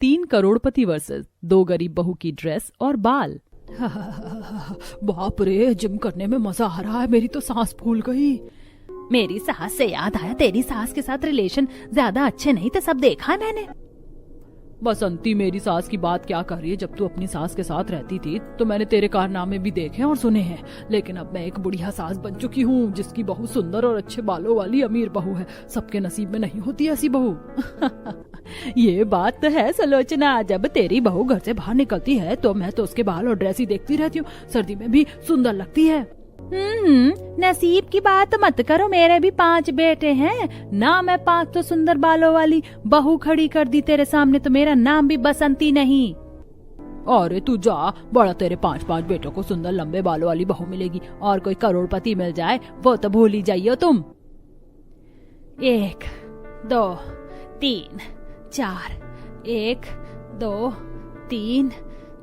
3 करोड़पति versus 2 गरीब बहू की ड्रेस और बाल। बाप रे, जिम करने में मजा आ रहा है, मेरी तो सांस फूल गई। मेरी सास से याद आया, तेरी सास के साथ रिलेशन ज्यादा अच्छे नहीं थे, सब देखा है मैंने। बसंती, मेरी सास की बात क्या कर रही है? जब तू अपनी सास के साथ रहती थी तो मैंने तेरे कारनामे भी देखे और सुने हैं, लेकिन अब मैं एक बुढ़िया सास बन चुकी हूँ जिसकी बहू सुंदर और अच्छे बालों वाली अमीर बहू है। सबके नसीब में नहीं होती ऐसी बहू। ये बात तो है सुलोचना, जब तेरी बहू घर से बाहर निकलती है तो मैं तो उसके बाल और ड्रेस ही देखती रहती हूँ, सर्दी में भी सुंदर लगती है। नसीब की बात मत करो, मेरे भी 5 बेटे हैं ना, मैं 5 तो सुंदर बालों वाली बहू खड़ी कर दी तेरे सामने तो मेरा नाम भी बसंती नहीं। अरे तू जा, बड़ा तेरे 5 बेटों को सुंदर लंबे बालों वाली बहू मिलेगी, और कोई करोड़पति मिल जाए वो तो भूल ही जाइयो तुम। 1 2 3 4 1 2 3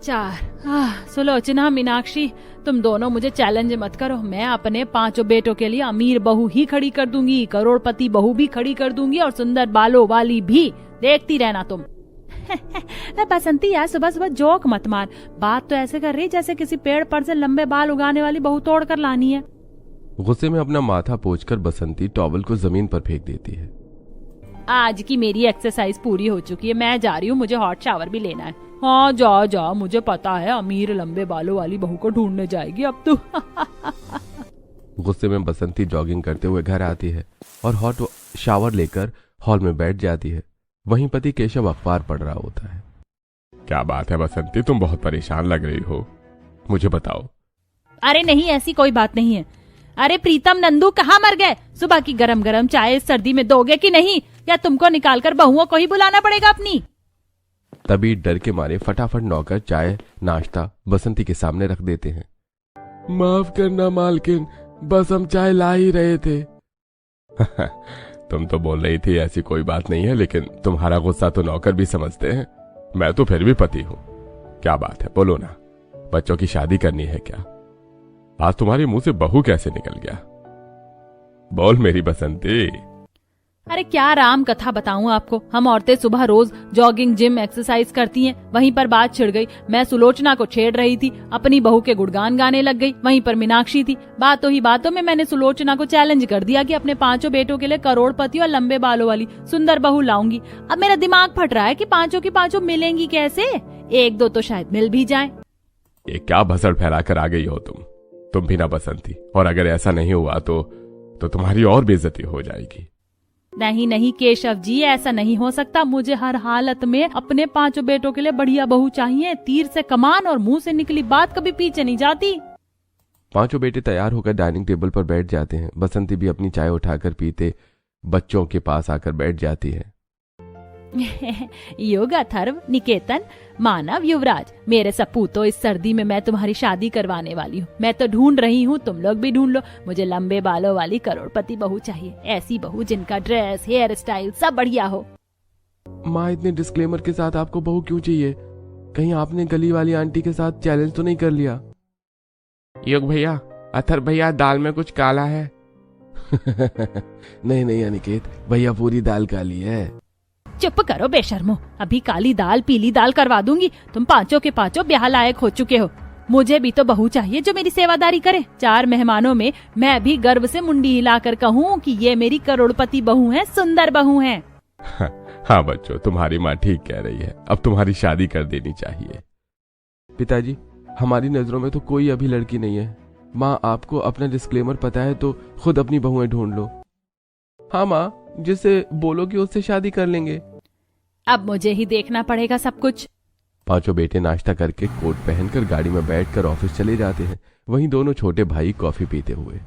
4। सुलोचना, मीनाक्षी, तुम दोनों मुझे चैलेंज मत करो, मैं अपने 5 बेटों के लिए अमीर बहू ही खड़ी कर दूंगी, करोड़पति बहू भी खड़ी कर दूंगी और सुंदर बालों वाली भी। देखती रहना तुम। बसंती यार, सुबह सुबह जोक मत मार, बात तो ऐसे कर रही जैसे किसी पेड़ पर से लंबे बाल उगाने वाली बहू तोड़ कर लानी है। गुस्से में अपना माथा पोंछकर बसंती टॉवल को जमीन पर फेंक देती है। आज की मेरी एक्सरसाइज पूरी हो चुकी है, मैं जा रही हूँ, मुझे हॉट शावर भी लेना है। हाँ जा जा, मुझे पता है अमीर लंबे बालों वाली बहू को ढूंढने जाएगी अब तू। गुस्से में बसंती जॉगिंग करते हुए घर आती है और हॉट शावर लेकर हॉल में बैठ जाती है। वहीं पति केशव अखबार पढ़ रहा होता है। क्या बात है बसंती, तुम बहुत परेशान लग रही हो, मुझे बताओ। अरे नहीं, ऐसी कोई बात नहीं है। अरे प्रीतम, नंदू कहाँ मर गए? सुबह की गरम गरम चाय इस सर्दी में दोगे कि नहीं, या तुमको निकालकर बहुओं को ही बुलाना पड़ेगा अपनी? तभी डर के मारे फटाफट नौकर चाय नाश्ता बसंती के सामने रख देते हैं। माफ करना मालकिन, बस हम चाय ला ही रहे थे। तुम तो बोल रही थी ऐसी कोई बात नहीं है, लेकिन तुम्हारा गुस्सा तो नौकर भी समझते हैं, मैं तो फिर भी पति हूँ। क्या बात है, बोलो ना, बच्चों की शादी करनी है क्या? आज तुम्हारे मुंह से बहू कैसे निकल गया? बोल मेरी बसंती। अरे क्या राम कथा बताऊं आपको, हम औरतें सुबह रोज जॉगिंग जिम एक्सरसाइज करती हैं, वहीं पर बात छिड़ गई। मैं सुलोचना को छेड़ रही थी, अपनी बहू के गुणगान गाने लग गई, वहीं पर मीनाक्षी थी। बातों ही बातों में मैंने सुलोचना को चैलेंज कर दिया कि अपने 5 बेटों के लिए करोड़पति और लंबे बालों वाली सुंदर बहू लाऊंगी। अब मेरा दिमाग फट रहा है कि 5 की 5 मिलेंगी कैसे, 1-2 तो शायद मिल भी जाए। ये क्या भसड़ फैलाकर आ गई हो तुम भी ना बसंती, और अगर ऐसा नहीं हुआ तो तुम्हारी और बेइज्जती हो जाएगी। नहीं नहीं केशव जी, ऐसा नहीं हो सकता, मुझे हर हालत में अपने 5 बेटों के लिए बढ़िया बहू चाहिए। तीर से कमान और मुंह से निकली बात कभी पीछे नहीं जाती। 5 बेटे तैयार होकर डाइनिंग टेबल पर बैठ जाते हैं। बसंती भी अपनी चाय उठाकर पीते बच्चों के पास आकर बैठ जाती है। युग, अथर्व, निकेतन, मानव, युवराज, मेरे सपूतों, इस सर्दी में मैं तुम्हारी शादी करवाने वाली हूँ। मैं तो ढूंढ रही हूँ, तुम लोग भी ढूंढ लो। मुझे लंबे बालों वाली करोड़पति बहू चाहिए, ऐसी बहू जिनका ड्रेस, हेयर स्टाइल सब बढ़िया हो। माँ, इतने डिस्क्लेमर के साथ आपको बहू क्यों चाहिए? कहीं आपने गली वाली आंटी के साथ चैलेंज तो नहीं कर लिया? युग भैया, अथर्व भैया, दाल में कुछ काला है। नहीं अनिकेत भैया, पूरी दाल काली है। चुप करो बेशर्मो, अभी काली दाल पीली दाल करवा दूंगी। तुम 5 के 5 ब्याह लायक हो चुके हो। मुझे भी तो बहू चाहिए जो मेरी सेवादारी करे। 4 मेहमानों में मैं भी गर्व से मुंडी हिलाकर कहूँ कि ये मेरी करोड़पति बहू है, सुंदर बहू है। हाँ बच्चों, तुम्हारी माँ ठीक कह रही है, अब तुम्हारी शादी कर देनी चाहिए। पिताजी, हमारी नजरों में तो कोई अभी लड़की नहीं है। माँ, आपको अपना डिस्क्लेमर पता है तो खुद अपनी बहुएं ढूंढ लो। हाँ माँ, जिससे बोलो कि उससे शादी कर लेंगे। अब मुझे ही देखना पड़ेगा सब कुछ। 5 बेटे नाश्ता करके कोट पहनकर गाड़ी में बैठकर ऑफिस चले जाते हैं। वहीं दोनों छोटे भाई कॉफी पीते हुए।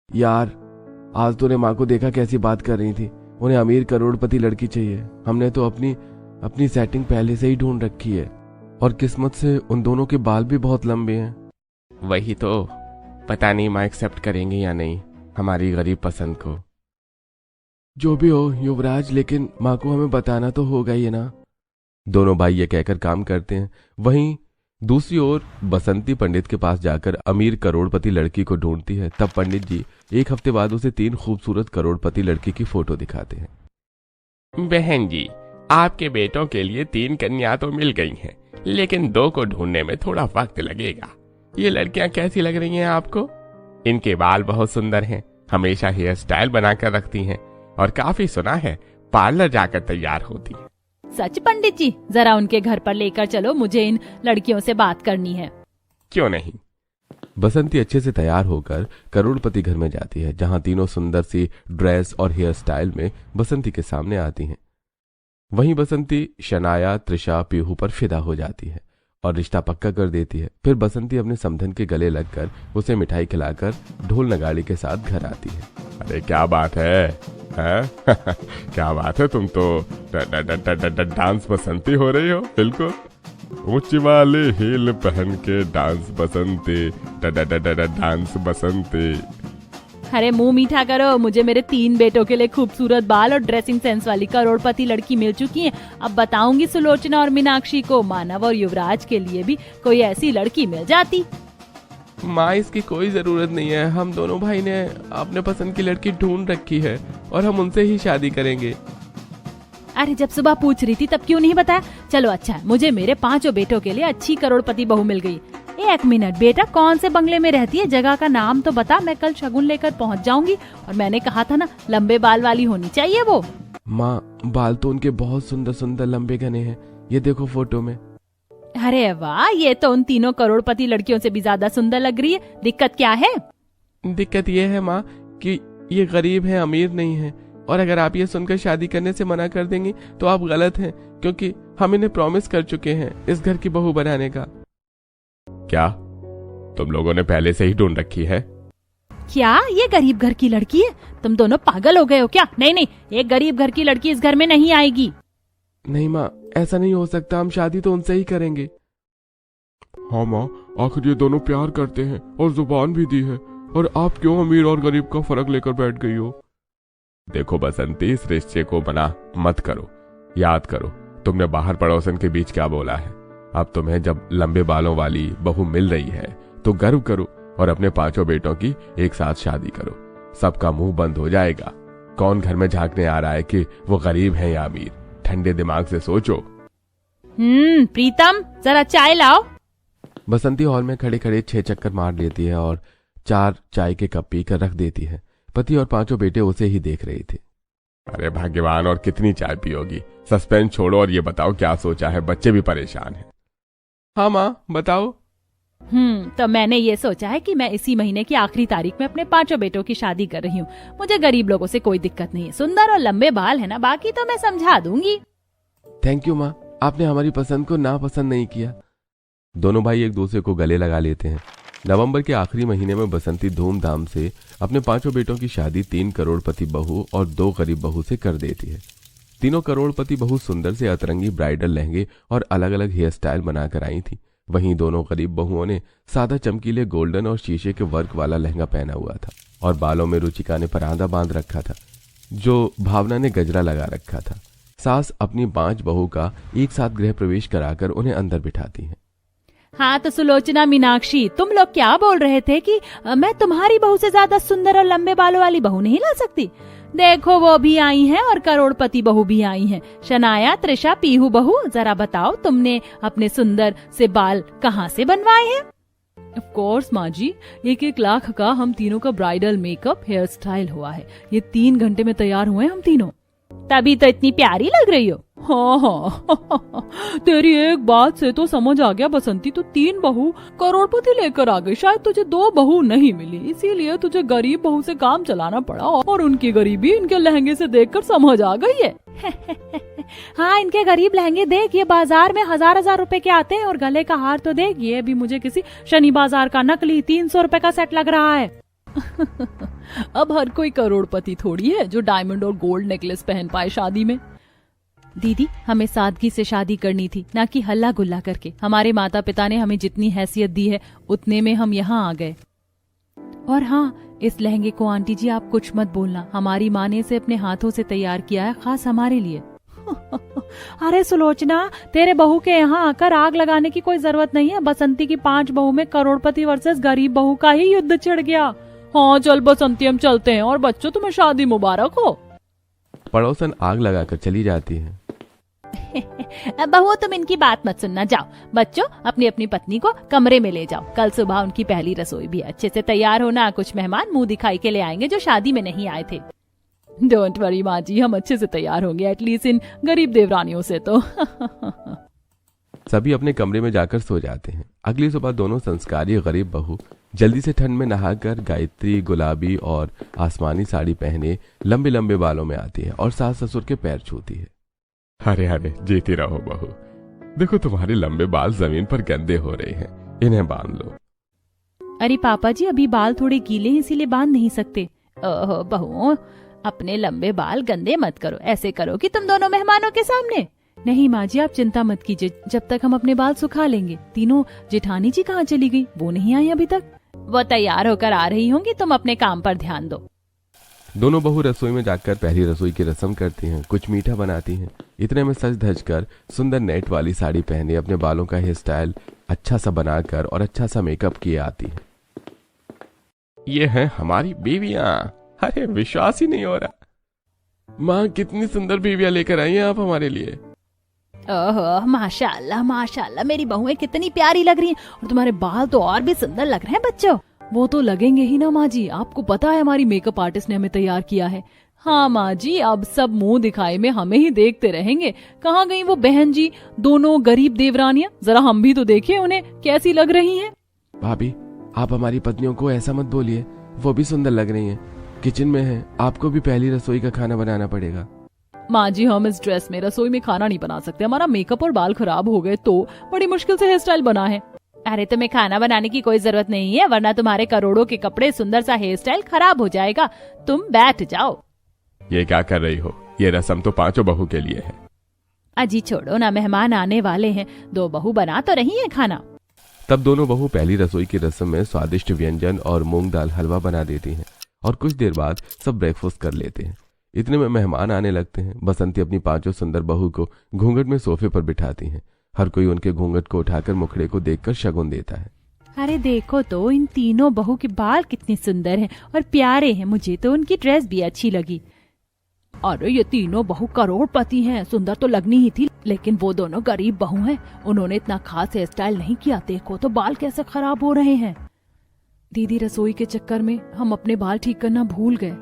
यार, आज तूने माँ को देखा कैसी बात कर रही थी? उन्हें अमीर करोड़पति लड़की चाहिए। हमने तो अपनी सेटिंग पहले से ही ढूंढ रखी है, और किस्मत से उन दोनों के बाल भी बहुत लंबे हैं। वही तो, पता नहीं माँ एक्सेप्ट करेंगे या नहीं हमारी गरीब पसंद को। जो भी हो युवराज, लेकिन माँ को हमें बताना तो होगा ही ना। दोनों भाई ये कहकर काम करते हैं। वहीं दूसरी ओर बसंती पंडित के पास जाकर अमीर करोड़पति लड़की को ढूंढती है। तब पंडित जी 1 हफ्ते बाद उसे 3 खूबसूरत करोड़पति लड़की की फोटो दिखाते हैं। बहन जी, आपके बेटों के लिए 3 कन्या तो मिल गई हैं, लेकिन 2 को ढूंढने में थोड़ा वक्त लगेगा। ये लड़कियां कैसी लग रही हैं आपको? इनके बाल बहुत सुंदर हैं, हमेशा हेयर स्टाइल बनाकर रखती हैं और काफी सुना है पार्लर जाकर तैयार होती हैं। सच पंडित जी, जरा उनके घर पर लेकर चलो, मुझे इन लड़कियों से बात करनी है। क्यों नहीं। बसंती अच्छे से तैयार होकर करोड़पति घर में जाती है, जहां तीनों सुंदर सी ड्रेस और हेयर स्टाइल में बसंती के सामने आती हैं। वहीं बसंती शनाया, त्रिशा, पीहू पर फिदा हो जाती है और रिश्ता पक्का कर देती है। फिर बसंती अपने समधन के गले लगकर उसे मिठाई खिलाकर ढोल नगाड़े के साथ घर आती है। अरे क्या बात है? क्या बात है, तुम तो डांस बसंती हो रही हो। बिल्कुल ऊंची वाले हील पहन के डांस बसंती, डांस बसंती। अरे मुंह मीठा करो, मुझे मेरे 3 बेटों के लिए खूबसूरत बाल और ड्रेसिंग सेंस वाली करोड़पति लड़की मिल चुकी है। अब बताऊंगी सुलोचना और मीनाक्षी को, मानव और युवराज के लिए भी कोई ऐसी लड़की मिल जाती। माँ, इसकी कोई जरूरत नहीं है। हम दोनों भाई ने अपने पसंद की लड़की ढूंढ रखी है और हम उनसे ही शादी करेंगे। अरे जब सुबह पूछ रही थी तब क्यों नहीं बताया? चलो अच्छा है, मुझे मेरे 5 बेटों के लिए अच्छी करोड़पति बहू मिल गई। 1 मिनट बेटा, कौन से बंगले में रहती है? जगह का नाम तो बता, मैं कल शगुन लेकर पहुंच जाऊंगी। और मैंने कहा था ना, लंबे बाल वाली होनी चाहिए वो। माँ, बाल तो उनके बहुत सुंदर सुंदर लंबे घने हैं, ये देखो फोटो में। अरे वाह, ये तो उन 3 करोड़पति लड़कियों से भी ज्यादा सुंदर लग रही है। दिक्कत क्या है? दिक्कत ये है माँ कि ये गरीब है, अमीर नहीं है। और अगर आप ये सुनकर शादी करने से मना कर देंगी तो आप गलत हैं, क्योंकि हम इन्हें प्रॉमिस कर चुके हैं इस घर की बहू बनाने का। क्या तुम लोगों ने पहले से ही ढूंढ रखी है? क्या ये गरीब घर की लड़की है? तुम दोनों पागल हो गए हो क्या? नहीं नहीं, एक गरीब घर की लड़की इस घर में नहीं आएगी। नहीं माँ, ऐसा नहीं हो सकता, हम शादी तो उनसे ही करेंगे। हाँ माँ, आखिर ये दोनों प्यार करते हैं और जुबान भी दी है, और आप क्यों अमीर और गरीब का फर्क लेकर बैठ गई हो? देखो बसंती, इस रिश्ते को मना मत करो। याद करो तुमने बाहर पड़ोसन के बीच क्या बोला है। अब तुम्हें जब लंबे बालों वाली बहू मिल रही है तो गर्व करो और अपने 5 बेटों की एक साथ शादी करो। सबका मुंह बंद हो जाएगा। कौन घर में झांकने आ रहा है कि वो गरीब है या अमीर? ठंडे दिमाग से सोचो। प्रीतम, जरा चाय लाओ। बसंती हॉल में खड़े खड़े 6 चक्कर मार लेती है और 4 चाय के कप पी कर रख देती है। पति और 5 बेटे उसे ही देख रहे थे। अरे भाग्यवान, और कितनी चाय पियोगी? सस्पेंस छोड़ो और ये बताओ क्या सोचा है? बच्चे भी परेशान हैं। हाँ माँ, बताओ। तो मैंने ये सोचा है कि मैं इसी महीने की आखिरी तारीख में अपने 5 बेटों की शादी कर रही हूँ। मुझे गरीब लोगों से कोई दिक्कत नहीं है, सुंदर और लंबे बाल है ना, बाकी तो मैं समझा दूंगी। थैंक यू माँ, आपने हमारी पसंद को नापसंद नहीं किया। दोनों भाई एक दूसरे को गले लगा लेते हैं। नवंबर के आखिरी महीने में बसंती धूमधाम से अपने 5 बेटों की शादी 3 करोड़पति बहू और 2 गरीब बहू से कर देती है। तीनों करोड़पति बहू सुंदर से अतरंगी ब्राइडल लहंगे और अलग अलग हेयर स्टाइल बनाकर आई थी। वहीं दोनों गरीब बहुओं ने सादा चमकीले गोल्डन और शीशे के वर्क वाला लहंगा पहना हुआ था और बालों में रुचिका ने परांदा बांध रखा था, जो भावना ने गजरा लगा रखा था। सास अपनी 5 बहू का एक साथ गृह प्रवेश कराकर उन्हें अंदर बिठाती है। हाँ तो सुलोचना, मीनाक्षी, तुम लोग क्या बोल रहे थे कि मैं तुम्हारी बहू से ज्यादा सुंदर और लंबे बालों वाली बहू नहीं ला सकती? देखो वो भी आई हैं और करोड़पति बहू भी आई हैं। शनाया, त्रिशा, पीहू बहू, जरा बताओ तुमने अपने सुंदर से बाल कहाँ से बनवाए हैं? ऑफ कोर्स माँ जी, 1-1 लाख का हम तीनों का ब्राइडल मेकअप हेयर स्टाइल हुआ है। ये 3 घंटे में तैयार हुए हम तीनों। तभी तो इतनी प्यारी लग रही हो। हाँ तेरी एक बात से तो समझ आ गया बसंती, तू 3 बहू करोड़पति लेकर आ गई। शायद तुझे 2 बहू नहीं मिली, इसीलिए तुझे गरीब बहू से काम चलाना पड़ा, और उनकी गरीबी इनके लहंगे से देखकर समझ आ गई है। हाँ, इनके गरीब लहंगे देख, ये बाजार में 1000-1000 रुपए के आते हैं, और गले का हार तो देख, ये भी मुझे किसी शनि बाजार का नकली 300 रुपए का सेट लग रहा है। अब हर कोई करोड़पति थोड़ी है जो डायमंड और गोल्ड नेकलेस पहन पाए शादी में। दीदी, हमें सादगी से शादी करनी थी, ना कि हल्ला गुल्ला करके। हमारे माता पिता ने हमें जितनी हैसियत दी है उतने में हम यहाँ आ गए। और हाँ, इस लहंगे को आंटी जी आप कुछ मत बोलना, हमारी माँ ने इसे अपने हाथों से तैयार किया है, खास हमारे लिए। अरे सुलोचना, तेरे बहू के यहाँ आकर आग लगाने की कोई जरूरत नहीं है। बसंती की 5 बहू में करोड़पति वर्सेस गरीब बहू का ही युद्ध छिड़ गया। हाँ चल बसंती, हम चलते हैं, और बच्चों तुम्हें शादी मुबारक हो। पड़ोसन आग लगाकर चली जाती है। बहू तुम इनकी बात मत सुनना, जाओ बच्चों अपनी अपनी पत्नी को कमरे में ले जाओ। कल सुबह उनकी पहली रसोई भी है, अच्छे से तैयार होना, कुछ मेहमान मुंह दिखाई के ले आएंगे जो शादी में नहीं आए थे। डोंट वरी माँ जी, हम अच्छे से तैयार होंगे, एटलीस्ट इन गरीब देवरानियों से तो। सभी अपने कमरे में जाकर सो जाते हैं। अगली सुबह दोनों संस्कारी गरीब बहू जल्दी से ठंड में नहाकर गायत्री गुलाबी और आसमानी साड़ी पहने लंबे लंबे बालों में आती है और सास ससुर के पैर छूती है। अरे अरे जीती रहो बहू, देखो तुम्हारे लंबे बाल जमीन पर गंदे हो रहे हैं, इन्हें बांध लो। अरे पापा जी अभी बाल थोड़े गीले हैं इसीलिए बांध नहीं सकते। ओहो बहू अपने लंबे बाल गंदे मत करो, ऐसे करो कि तुम दोनों मेहमानों के सामने। नहीं माँ जी आप चिंता मत कीजिए, जब तक हम अपने बाल सुखा लेंगे। तीनों जेठानी जी कहाँ चली गई, वो नहीं आई अभी तक। वो तैयार होकर आ रही होंगी, तुम अपने काम पर ध्यान दो। दोनों बहू रसोई में जाकर पहली रसोई की रस्म करती हैं, कुछ मीठा बनाती हैं। इतने में सज धज कर सुंदर नेट वाली साड़ी पहने अपने बालों का हेयर स्टाइल अच्छा सा बनाकर और अच्छा सा मेकअप किए आती है। ये हैं हमारी बीवियां, अरे विश्वास ही नहीं हो रहा। माँ कितनी सुंदर बीवियां लेकर आई हैं आप हमारे लिए। ओहो माशाल्लाह माशाल्लाह, मेरी बहुएं कितनी प्यारी लग रही हैं और तुम्हारे बाल तो और भी सुंदर लग रहे हैं बच्चों। वो तो लगेंगे ही ना माँ जी, आपको पता है हमारी मेकअप आर्टिस्ट ने हमें तैयार किया है। हाँ माँ जी, अब सब मुंह दिखाई में हमें ही देखते रहेंगे। कहाँ गई वो बहन जी, दोनों गरीब देवरानियां, जरा हम भी तो देखिए उन्हें कैसी लग रही हैं। भाभी आप हमारी पत्नियों को ऐसा मत बोलिए, वो भी सुंदर लग रही हैं, किचन में है, आपको भी पहली रसोई का खाना बनाना पड़ेगा। माँ जी हम इस ड्रेस में रसोई में खाना नहीं बना सकते, हमारा मेकअप और बाल खराब हो गए तो बड़ी मुश्किल से हेयर स्टाइल बना है। अरे तुम्हें खाना बनाने की कोई जरूरत नहीं है, वरना तुम्हारे करोड़ों के कपड़े सुंदर सा हेयर स्टाइल खराब हो जाएगा। तुम बैठ जाओ। ये क्या कर रही हो, ये रस्म तो पांचों बहू के लिए है। अजी छोड़ो ना, मेहमान आने वाले हैं, दो बहू बना तो रही है खाना। तब दोनों बहू पहली रसोई की रस्म में स्वादिष्ट व्यंजन और मूंग दाल हलवा बना देती हैं और कुछ देर बाद सब ब्रेकफास्ट कर लेते हैं। इतने में मेहमान आने लगते हैं। बसंती अपनी पांचों सुंदर बहू को घूंघट में सोफे पर बिठाती हैं। हर कोई उनके घूंघट को उठाकर मुखड़े को देखकर शगुन देता है। अरे देखो तो इन तीनों बहू के बाल कितने सुंदर हैं और प्यारे हैं, मुझे तो उनकी ड्रेस भी अच्छी लगी। अरे ये तीनों बहू करोड़पति हैं, सुंदर तो लगनी ही थी, लेकिन वो दोनों गरीब बहू हैं, उन्होंने इतना खास हेयर स्टाइल नहीं किया, देखो तो बाल कैसे खराब हो रहे हैं। दीदी रसोई के चक्कर में हम अपने बाल ठीक करना भूल गए।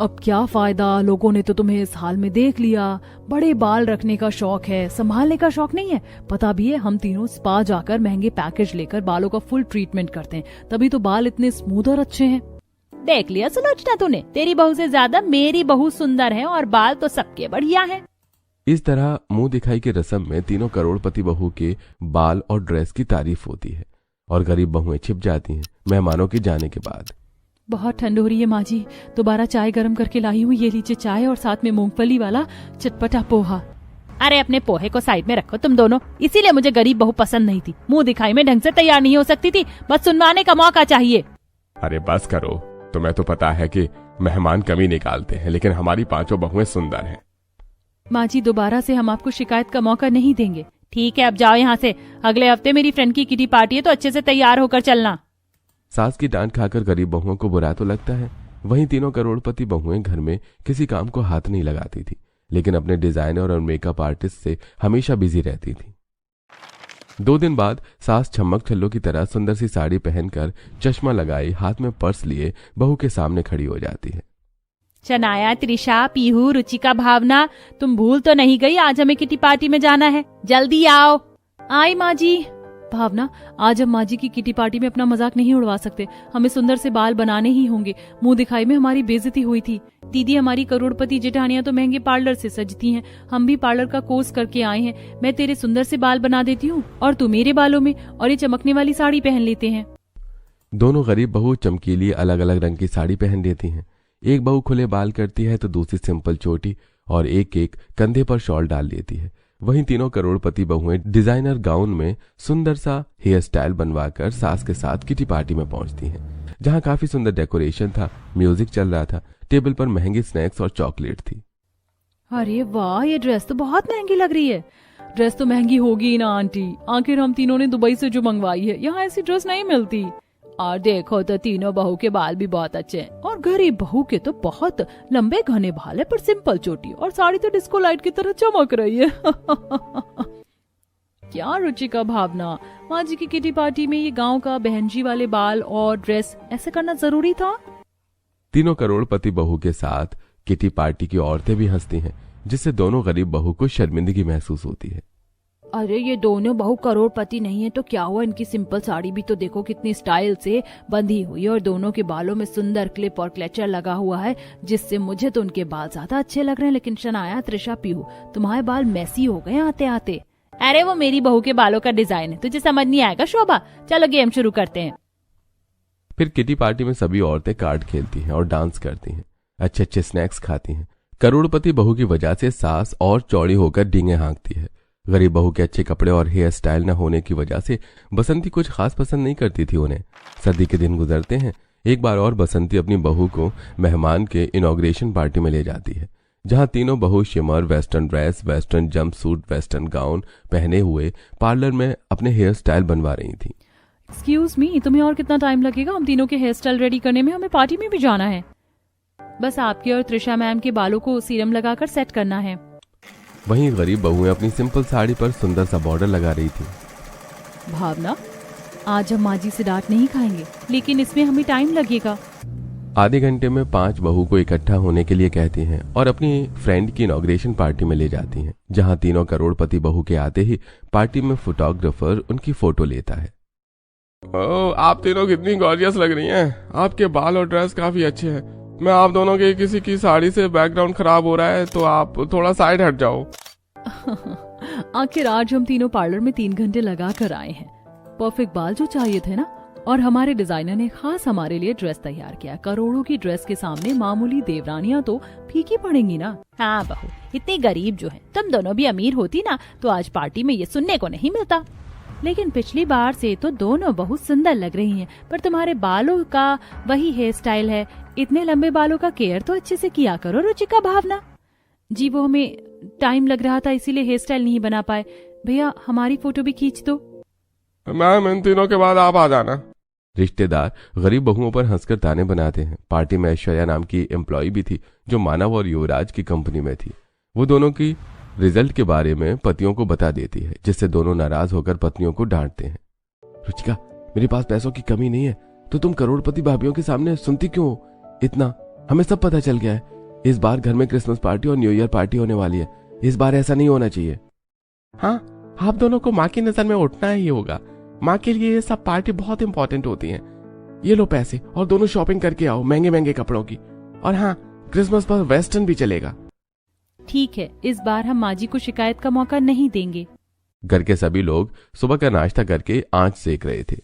अब क्या फायदा, लोगों ने तो तुम्हें इस हाल में देख लिया। बड़े बाल रखने का शौक है, संभालने का शौक नहीं है। पता भी है हम तीनों स्पा जाकर महंगे पैकेज लेकर बालों का फुल ट्रीटमेंट करते हैं, तभी तो बाल इतने स्मूथ और अच्छे हैं। देख लिया सुलोचना तूने, तेरी बहू से ज्यादा मेरी बहू सुंदर है और बाल तो सबके बढ़िया हैं। इस तरह मुंह दिखाई की रस्म में तीनों करोड़पति बहू के बाल और ड्रेस की तारीफ होती है और गरीब बहुएं छिप जाती हैं मेहमानों के जाने के बाद। बहुत ठंड हो रही है माँ जी, दोबारा चाय गर्म करके लाई हूँ, ये लीजिए चाय और साथ में मूंगफली वाला चटपटा पोहा। अरे अपने पोहे को साइड में रखो तुम दोनों, इसीलिए मुझे गरीब बहू पसंद नहीं थी, मुंह दिखाई में ढंग से तैयार नहीं हो सकती थी, बस सुनवाने का मौका चाहिए। अरे बस करो, तुम्हें तो पता है कि मेहमान कमी निकालते हैं, लेकिन हमारी पांचों बहुएं सुंदर हैं। माँ जी दोबारा से हम आपको शिकायत का मौका नहीं देंगे। ठीक है अब जाओ यहाँ से, अगले हफ्ते मेरी फ्रेंड की किटी पार्टी है तो अच्छे से तैयार होकर चलना। सास की डांट खाकर गरीब बहुओं को बुरा तो लगता है, वहीं तीनों करोड़पति बहुएं घर में किसी काम को हाथ नहीं लगाती थी, लेकिन अपने डिजाइनर और मेकअप आर्टिस्ट से हमेशा बिजी रहती थी। 2 दिन बाद सास छम्मक छल्लो की तरह सुंदर सी साड़ी पहनकर चश्मा लगाई हाथ में पर्स लिए बहू के सामने खड़ी हो जाती है। शनाया, त्रिशा, पीहू, रुचिका, भावना, तुम भूल तो नहीं गई आज हमें किटी पार्टी में जाना है, जल्दी आओ। आई माँ जी। भावना आज हम माँ जी की किटी पार्टी में अपना मजाक नहीं उड़वा सकते, हमें सुंदर से बाल बनाने ही होंगे। मुंह दिखाई में हमारी बेइज्जती हुई थी। दीदी हमारी करोड़पति जेठानियां तो महंगे पार्लर से सजती हैं, हम भी पार्लर का कोर्स करके आए हैं। मैं तेरे सुंदर से बाल बना देती हूँ और तू मेरे बालों में और ये चमकने वाली साड़ी पहन लेते हैं। दोनों गरीब बहू चमकीली अलग अलग रंग की साड़ी पहन लेती हैं। एक बहू खुले बाल करती है तो दूसरी सिंपल चोटी और एक एक कंधे पर शॉल डाल लेती है। वहीं तीनों करोड़पति बहुएं डिजाइनर गाउन में सुंदर सा हेयर स्टाइल बनवाकर सास के साथ किटी पार्टी में पहुंचती हैं, जहां काफी सुंदर डेकोरेशन था, म्यूजिक चल रहा था, टेबल पर महंगी स्नैक्स और चॉकलेट थी। अरे वाह, ये ड्रेस तो बहुत महंगी लग रही है। ड्रेस तो महंगी होगी ना आंटी, आखिर हम तीनों ने दुबई से जो मंगवाई है, यहाँ ऐसी ड्रेस नहीं मिलती। और देखो तो तीनों बहू के बाल भी बहुत अच्छे हैं और गरीब बहू के तो बहुत लंबे घने बाल है पर सिंपल चोटी, और साड़ी तो डिस्को लाइट की तरह चमक रही है। क्या रुचिका, भावना, माँ जी की किटी पार्टी में ये गांव का बहनजी वाले बाल और ड्रेस ऐसे करना जरूरी था? तीनों करोड़पति बहू के साथ किटी पार्टी की औरतें भी हंसती हैं, जिससे दोनों गरीब बहू को शर्मिंदगी महसूस होती है। अरे ये दोनों बहू करोड़पति नहीं है तो क्या हुआ, इनकी सिंपल साड़ी भी तो देखो कितनी स्टाइल से बंधी हुई है और दोनों के बालों में सुंदर क्लिप और क्लेचर लगा हुआ है, जिससे मुझे तो उनके बाल ज्यादा अच्छे लग रहे हैं। लेकिन शनाया, त्रिशा, पीहू, तुम्हारे बाल मैसी हो गए आते आते। अरे वो मेरी बहू के बालों का डिजाइन है, तुझे समझ नहीं आएगा शोभा। चलो गेम शुरू करते हैं। फिर किटी पार्टी में सभी औरतें कार्ड खेलती हैं और डांस करती हैं, अच्छे अच्छे स्नैक्स खाती हैं। करोड़पति बहू की वजह से सास और चौड़ी होकर डींगे हाँकती है। गरीब बहू के अच्छे कपड़े और हेयर स्टाइल न होने की वजह से बसंती कुछ खास पसंद नहीं करती थी उन्हें। सर्दी के दिन गुजरते हैं। एक बार और बसंती अपनी बहू को मेहमान के इनॉग्रेशन पार्टी में ले जाती है, जहां तीनों बहू shimmer, western dress, western jump suit, western gown पहने हुए पार्लर में अपने हेयर स्टाइल बनवा रही थी। एक्सक्यूज मी, तुम्हें और कितना टाइम लगेगा? हम तीनों के हेयर स्टाइल रेडी करने में, हमें पार्टी में भी जाना है। बस आपके और त्रिशा मैम के बालों को सीरम लगाकर सेट करना है। वहीं गरीब बहुएं अपनी सिंपल साड़ी पर सुंदर सा बॉर्डर लगा रही थी। भावना, आज हम माँ जी से डांट नहीं खाएंगे, लेकिन इसमें हमें टाइम लगेगा। आधे घंटे में 5 बहू को इकट्ठा होने के लिए कहती हैं और अपनी फ्रेंड की इनॉग्रेशन पार्टी में ले जाती हैं, जहां तीनों करोड़पति बहू के आते ही पार्टी में फोटोग्राफर उनकी फोटो लेता है। ओह, आप तीनों कितनी गॉर्जियस लग रही हैं। आपके बाल और ड्रेस काफी अच्छे हैं। मैं आप दोनों के किसी की साड़ी से बैकग्राउंड खराब हो रहा है तो आप थोड़ा साइड हट जाओ। आखिर आज हम तीनों पार्लर में 3 घंटे लगा कर आए हैं। परफेक्ट बाल जो चाहिए थे ना, और हमारे डिजाइनर ने खास हमारे लिए ड्रेस तैयार किया। करोड़ों की ड्रेस के सामने मामूली देवरानियां तो फीकी पड़ेंगी ना। हाँ बहू, इतनी गरीब जो है, तुम दोनों भी अमीर होती ना तो आज पार्टी में ये सुनने को नहीं मिलता। लेकिन पिछली बार से तो दोनों बहुत सुंदर लग रही हैं, पर तुम्हारे बालों का वही हेयर स्टाइल है। इतने लंबे बालों का केयर तो अच्छे से किया करो रुचिका। भावना जी, वो हमें टाइम लग रहा था इसीलिए हेयर स्टाइल नहीं बना पाए। भैया हमारी फोटो भी खींच दो। मैम, इन तीनों के बाद आप आ जाना। रिश्तेदार गरीब बहुओं पर हंसकर ताने बनाते हैं। पार्टी में ऐश्वर्या नाम की एम्प्लॉय भी थी, जो मानव और युवराज की कंपनी में थी। वो दोनों की रिजल्ट के बारे में पतियों को बता देती है, जिससे दोनों नाराज होकर पत्नियों को डांटते हैं। रुचिका, मेरे पास पैसों की कमी नहीं है, तो तुम करोड़पति भाभियों के सामने सुनती क्यों हो इतना? हमें सब पता चल गया है। इस बार घर में क्रिसमस पार्टी और न्यू ईयर पार्टी होने वाली है। इस बार ऐसा नहीं होना चाहिए। हाँ, आप दोनों को माँ की नजर में उठना ही होगा। माँ के लिए ये सब पार्टी बहुत इंपॉर्टेंट होती है। ये लो पैसे और दोनों शॉपिंग करके आओ महंगे महंगे कपड़ों की। और हाँ, क्रिसमस पर वेस्टर्न भी चलेगा। ठीक है, इस बार हम माँ जी को शिकायत का मौका नहीं देंगे। घर के सभी लोग सुबह का नाश्ता करके आंच सेक रहे थे।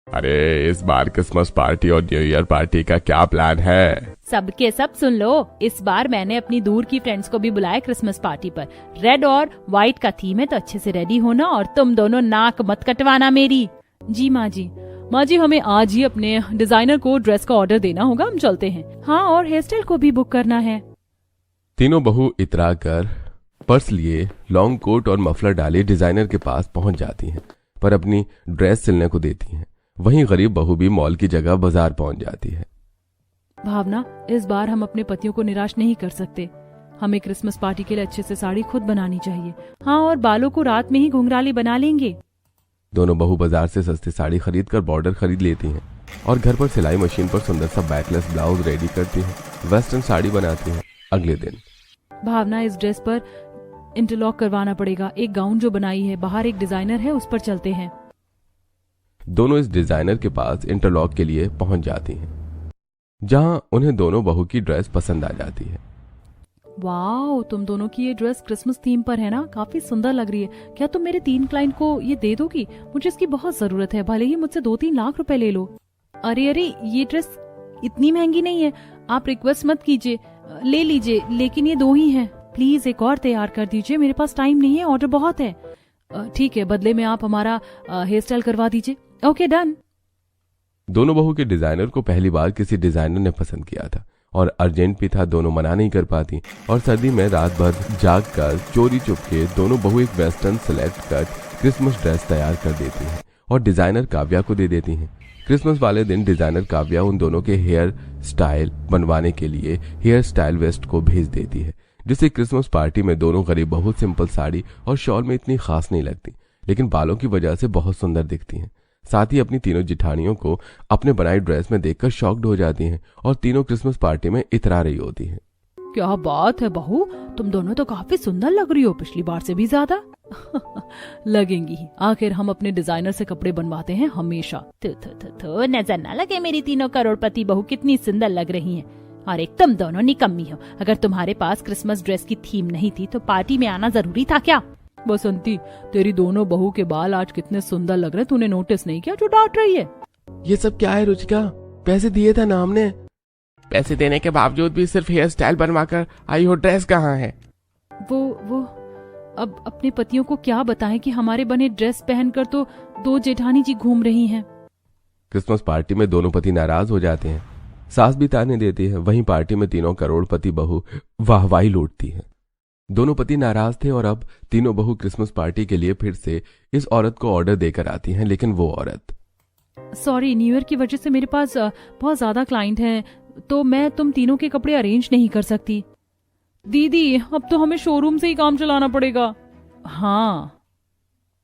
अरे, इस बार क्रिसमस पार्टी और न्यू ईयर पार्टी का क्या प्लान है? सबके सब सुन लो, इस बार मैंने अपनी दूर की फ्रेंड्स को भी बुलाया क्रिसमस पार्टी पर। रेड और व्हाइट का थीम है, तो अच्छे से रेडी होना और तुम दोनों नाक मत कटवाना मेरी। जी माँ जी। माँ जी, हमें आज ही अपने डिजाइनर को ड्रेस का ऑर्डर देना होगा, हम चलते हैं। हाँ, और हेयर स्टाइल को भी बुक करना है। तीनों बहू इतरा कर पर्स लिए, लॉन्ग कोट और मफलर डाले डिजाइनर के पास पहुंच जाती हैं, पर अपनी ड्रेस सिलने को देती हैं। वहीं गरीब बहू भी मॉल की जगह बाजार पहुंच जाती है। भावना, इस बार हम अपने पतियों को निराश नहीं कर सकते। हमें क्रिसमस पार्टी के लिए अच्छे से साड़ी खुद बनानी चाहिए। हाँ, और बालों को रात में ही घुंघराले बना लेंगे। दोनों बहू बाजार से सस्ती साड़ी खरीद कर बॉर्डर खरीद लेती हैं और घर पर सिलाई मशीन पर सुंदर सा बैकलेस ब्लाउज रेडी करती हैं। वेस्टर्न साड़ी बनाती हैं। अगले दिन भावना, इस ड्रेस पर इंटरलॉक करवाना पड़ेगा। एक गाउन जो बनाई है, बाहर एक डिजाइनर है, उस पर चलते हैं। दोनों इस डिजाइनर के पास इंटरलॉक के लिए पहुंच जाती हैं, जहां उन्हें दोनों बहू की ड्रेस पसंद आ जाती है। वाओ, तुम दोनों की ये ड्रेस क्रिसमस थीम पर है ना, काफी सुंदर लग रही है। क्या तुम मेरे 3 क्लाइंट को ये दे दोगी? मुझे इसकी बहुत जरूरत है, भले ही मुझसे 2-3 लाख रुपए ले लो। अरे अरे, ये ड्रेस इतनी महंगी नहीं है, आप रिक्वेस्ट मत कीजिए, ले लीजिए, लेकिन ये 2 ही हैं। प्लीज एक और तैयार कर दीजिए, मेरे पास टाइम नहीं है, ऑर्डर बहुत है। ठीक है, बदले में आप हमारा हेयर स्टाइल करवा दीजिए। Okay, done. दोनों बहू के डिजाइनर को पहली बार किसी डिजाइनर ने पसंद किया था और अर्जेंट भी था, दोनों मना नहीं कर पाती। और सर्दी में रात भर जाग कर चोरी चुपके दोनों बहू एक western select cut Christmas dress तैयार कर देती हैं और डिजाइनर काव्या को दे देती हैं। क्रिसमस वाले दिन डिजाइनर काव्या उन दोनों के हेयर स्टाइल बनवाने के लिए हेयर स्टाइल वेस्ट को भेज देती है, जिससे क्रिसमस पार्टी में दोनों गरीब बहुत सिंपल साड़ी और शॉल में इतनी खास नहीं लगती, लेकिन बालों की वजह से बहुत सुंदर दिखती हैं। साथ ही अपनी तीनों जिठानियों को अपने बनाई ड्रेस में देखकर शॉक्ड हो जाती हैं और तीनों क्रिसमस पार्टी में इतरा रही होती हैं। क्या बात है बहू, तुम दोनों तो काफी सुंदर लग रही हो, पिछली बार से भी ज्यादा। लगेंगी ही, आखिर हम अपने डिजाइनर से कपड़े बनवाते हैं हमेशा। तो नजर ना लगे मेरी तीनों करोड़पति बहू कितनी सुंदर लग रही हैं। और एक तुम दोनों निकम्मी हो, अगर तुम्हारे पास क्रिसमस ड्रेस की थीम नहीं थी तो पार्टी में आना जरूरी था क्या? बसंती, तेरी दोनों बहू के बाल आज कितने सुंदर लग रहे, तूने नोटिस नहीं किया जो डांट रही है? ये सब क्या है रुचिका? पैसे दिए था ना हमने। पैसे देने के बावजूद भी सिर्फ हेयर स्टाइल बनवाकर आई हो, ड्रेस कहाँ है? वो अब अपने पतियों को क्या बताएं कि हमारे बने ड्रेस पहनकर तो दो जेठानी जी घूम रही हैं। क्रिसमस पार्टी में दोनों पति नाराज हो जाते हैं, सास भी ताने देती है। वहीं पार्टी में तीनों करोड़पति बहू वाहवाही लूटती हैं। दोनों पति नाराज थे और अब तीनों बहू क्रिसमस पार्टी के लिए फिर से इस औरत को ऑर्डर देकर आती हैं, लेकिन वो औरत, सॉरी, न्यू ईयर की वजह से मेरे पास बहुत ज्यादा क्लाइंट हैं, तो मैं तुम तीनों के कपड़े अरेंज नहीं कर सकती। दीदी, अब तो हमें शोरूम से ही काम चलाना पड़ेगा। हाँ।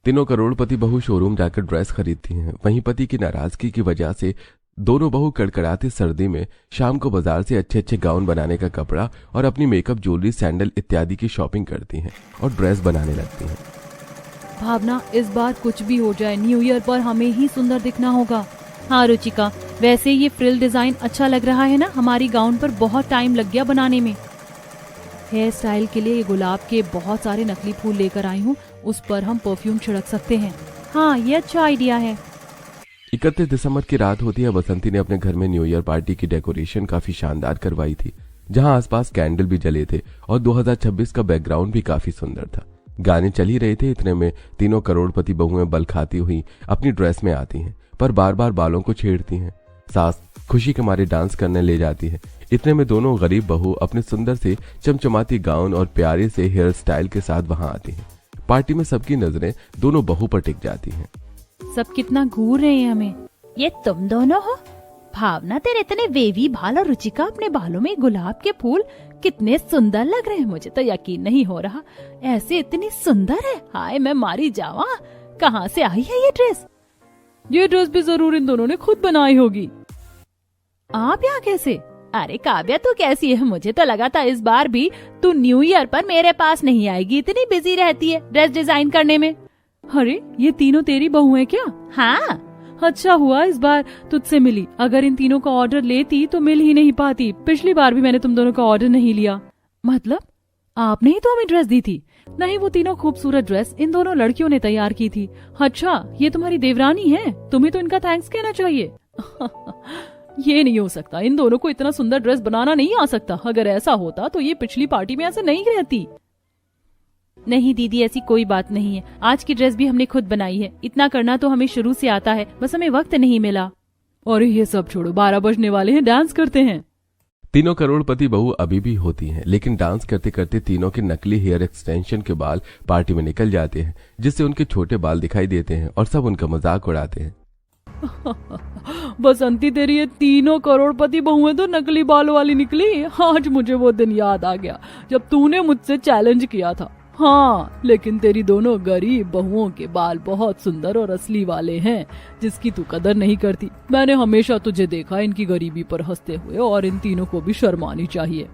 तीनों करोड़पति बहू शोरूम जाकर ड्रेस खरीदती हैं। वहीं पति की नाराजगी की वजह से दोनों बहू कड़कड़ाती सर्दी में शाम को बाजार से अच्छे अच्छे गाउन बनाने का कपड़ा और अपनी मेकअप, ज्वेलरी, सैंडल इत्यादि की शॉपिंग करती हैं और ड्रेस बनाने लगती हैं। भावना, इस बार कुछ भी हो जाए, न्यू ईयर पर हमें ही सुंदर दिखना होगा। हाँ रुचिका, वैसे ये फ्रिल डिजाइन अच्छा लग रहा है ना, हमारी गाउन पर बहुत टाइम लग गया बनाने में। हेयर स्टाइल के लिए गुलाब के बहुत सारे नकली फूल लेकर आई हूँ, उस पर हम परफ्यूम छिड़क सकते हैं। हाँ, ये अच्छा आइडिया है। 31 दिसंबर की रात होती है। बसंती ने अपने घर में न्यू ईयर पार्टी की डेकोरेशन काफी शानदार करवाई थी, जहां आसपास कैंडल भी जले थे और 2026 का बैकग्राउंड भी काफी सुंदर था। गाने चल ही रहे थे, इतने में तीनों करोड़पति बहुएं बल खाती हुई अपनी ड्रेस में आती हैं, पर बार बार बालों को छेड़ती हैं। सास खुशी के मारे डांस करने ले जाती है। इतने में दोनों गरीब बहू अपने सुंदर से चमचमाती गाउन और प्यारे से हेयर स्टाइल के साथ वहां आती हैं। पार्टी में सबकी नजरें दोनों बहू पर टिक जाती हैं। सब कितना घूर रहे हैं हमें। ये तुम दोनों हो? भावना, तेरे इतने वेवी बाल और रुचिका अपने बालों में गुलाब के फूल कितने सुंदर लग रहे हैं। मुझे तो यकीन नहीं हो रहा, ऐसे इतनी सुंदर है। हाय, मैं मारी जावा। कहाँ से आई है ये ड्रेस? ये ड्रेस भी जरूर इन दोनों ने खुद बनाई होगी। आप यहाँ कैसे? अरे काव्या, तू कैसी है? मुझे तो लगा था इस बार भी तू न्यू ईयर पर मेरे पास नहीं आएगी, इतनी बिजी रहती है ड्रेस डिजाइन करने में। अरे, ये तीनों तेरी बहू है क्या? हाँ। अच्छा हुआ इस बार तुझसे मिली, अगर इन तीनों का ऑर्डर लेती तो मिल ही नहीं पाती। पिछली बार भी मैंने तुम दोनों का ऑर्डर नहीं लिया। मतलब आपने ही तो हमें ड्रेस दी थी? नहीं, वो तीनों खूबसूरत ड्रेस इन दोनों लड़कियों ने तैयार की थी। अच्छा, ये तुम्हारी देवरानी है, तुम्हें तो इनका थैंक्स कहना चाहिए। ये नहीं हो सकता, इन दोनों को इतना सुंदर ड्रेस बनाना नहीं आ सकता। अगर ऐसा होता तो ये पिछली पार्टी में ऐसे नहीं रहती। नहीं दीदी, ऐसी कोई बात नहीं है। आज की ड्रेस भी हमने खुद बनाई है। इतना करना तो हमें शुरू से आता है, बस हमें वक्त नहीं मिला। और ये सब छोड़ो, 12 बजने वाले हैं, डांस करते हैं। तीनों करोड़पति बहू अभी भी होती हैं, लेकिन डांस करते करते तीनों के नकली हेयर एक्सटेंशन के बाल पार्टी में निकल जाते हैं, जिससे उनके छोटे बाल दिखाई देते हैं और सब उनका मजाक उड़ाते हैं। बसंती, तेरी ये तीनों करोड़पति बहुएं तो नकली बालों वाली निकली। आज मुझे वो दिन याद आ गया जब तूने मुझसे चैलेंज किया था। हाँ, लेकिन तेरी दोनों गरीब बहुओं के बाल बहुत सुंदर और असली वाले हैं, जिसकी तू कदर नहीं करती। मैंने हमेशा तुझे देखा इनकी गरीबी पर हंसते हुए, और इन तीनों को भी शर्मानी चाहिए।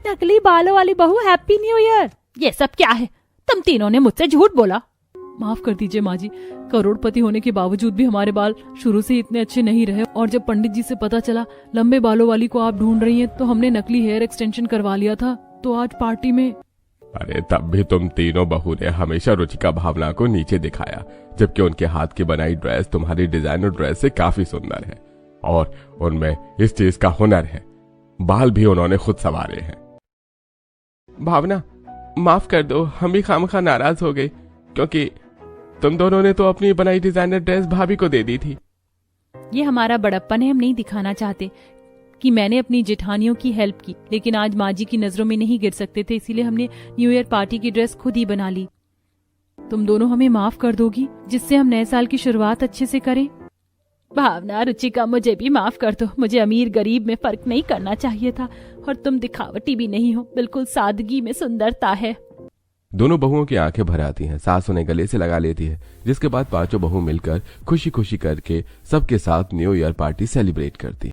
नकली बालों वाली बहू, हैप्पी न्यू ईयर। ये सब क्या है? तुम तीनों ने मुझसे झूठ बोला। माफ कर दीजिए माँ जी, करोड़पति होने के बावजूद भी हमारे बाल शुरू से इतने अच्छे नहीं रहे, और जब पंडित जी से पता चला लंबे बालों वाली को आप ढूंढ रही हैं, तो हमने नकली हेयर एक्सटेंशन करवा लिया था। तो आज पार्टी में। अरे तब भी तुम तीनों बहू ने हमेशा रुचिका भावना को नीचे दिखाया, जबकि उनके हाथ की बनाई ड्रेस तुम्हारी डिजाइनर ड्रेस से काफी सुंदर है, और उनमें इस चीज का हुनर है। बाल भी उन्होंने खुद संवारे हैं। भावना, माफ कर दो, हम भी खामखा नाराज हो गए, क्योंकि तुम दोनों ने तो अपनी बनाई डिजाइनर ड्रेस भाभी को दे दी थी। ये हमारा बड़प्पन है, हम नहीं दिखाना चाहते कि मैंने अपनी जेठानियों की हेल्प की, लेकिन आज माँ जी की नजरों में नहीं गिर सकते थे, इसीलिए हमने न्यू ईयर पार्टी की ड्रेस खुद ही बना ली। तुम दोनों हमें माफ कर दोगी, जिससे हम नए साल की शुरुआत अच्छे से करें? भावना, रुचिका, मुझे भी माफ कर दो। मुझे अमीर गरीब में फर्क नहीं करना चाहिए था। और तुम दिखावटी भी नहीं हो, बिल्कुल सादगी में सुंदरता है। दोनों बहुओं की आंखें भर आती हैं। सास उन्हें गले से लगा लेती है, जिसके बाद पांचों बहू मिलकर खुशी खुशी करके सबके साथ न्यू ईयर पार्टी सेलिब्रेट करती।